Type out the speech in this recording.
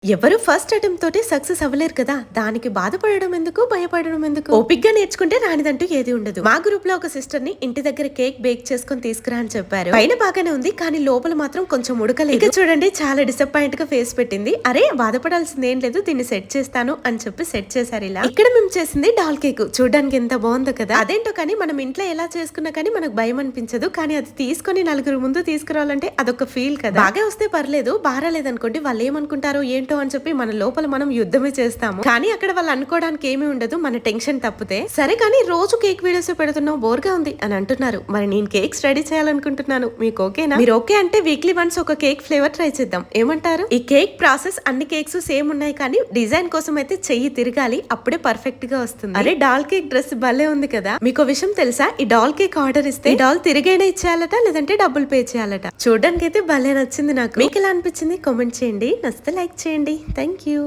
ఎవరు first attempt తోటి success అవ్వలేరు కదా, దానికి బాధపడడం ఎందుకు, భయపడడం ఎందుకు? ఓపిగ్గా నేర్చుకుంటే రానిదంటూ ఏది ఉండదు. మా గ్రూప్ లో ఒక సిస్టర్ ని ఇంటి దగ్గర కేక్ బేక్ చేసుకుని తీసుకురా అని చెప్పారు. పైన బాగానే ఉంది, కానీ లోపల మాత్రం కొంచెం ఉడకలేదు. ఇక చూడండి, చాలా డిసప్పాయింట్ గా ఫేస్ పెట్టింది. అరే బాధపడాల్సింది ఏం లేదు, దీన్ని సెట్ చేస్తాను అని చెప్పి సెట్ చేశారు. ఇలా ఇక్కడ మేము చేసింది డాల్ కేక్. చూడడానికి ఎంత బాగుందో కదా. అదేంటో కానీ మనం ఇంట్లో ఎలా చేసుకున్నా కానీ మనకు భయం అనిపించదు, కానీ అది తీసుకొని నలుగురు ముందు తీసుకురావాలంటే అదొక ఫీల్ కదా. బాగా వస్తే పర్లేదు, బారాలేదనుకోండి వాళ్ళు ఏమనుకుంటారో ఏంటో అని చెప్పి మన లోపల మనం యుద్ధమే చేస్తాము. కానీ అక్కడ వాళ్ళు అనుకోవడానికి ఏమీ ఉండదు, మన టెన్షన్ తప్పితే. సరే కానీ రోజు కేక్ వీడియోస్ పెడుతున్నావు, బోర్ గా ఉంది అని అంటున్నారు. మరి నేను కేక్స్ రెడీ చేయాలనుకుంటున్నాను, మీకు ఓకేనా? మీరు ఓకే అంటే వీక్లీ వన్స్ ఒక కేక్ ఫ్లేవర్ ట్రై చేద్దాం, ఏమంటారు? ఈ కేక్ ప్రాసెస్ అన్ని కేక్స్ సేమ్ ఉన్నాయి, కానీ డిజైన్ కోసం అయితే చెయ్యి తిరగాలి, అప్పుడే పర్ఫెక్ట్ గా వస్తుంది. అరే డాల్ కేక్ డ్రెస్ భలే ఉంది కదా. మీకు విషయం తెలుసా, ఈ డాల్ కేక్ ఆర్డర్ ఇస్తే డాల్ తిరిగైనా ఇచ్చేయాలట, లేదంటే డబ్బులు పే చేయాలట. చూడడానికి అయితే భలే నచ్చింది నాకు. మీకు ఎలా అనిపించింది కామెంట్ చేయండి, నచ్చితే లైక్ చేయండి. Thank you.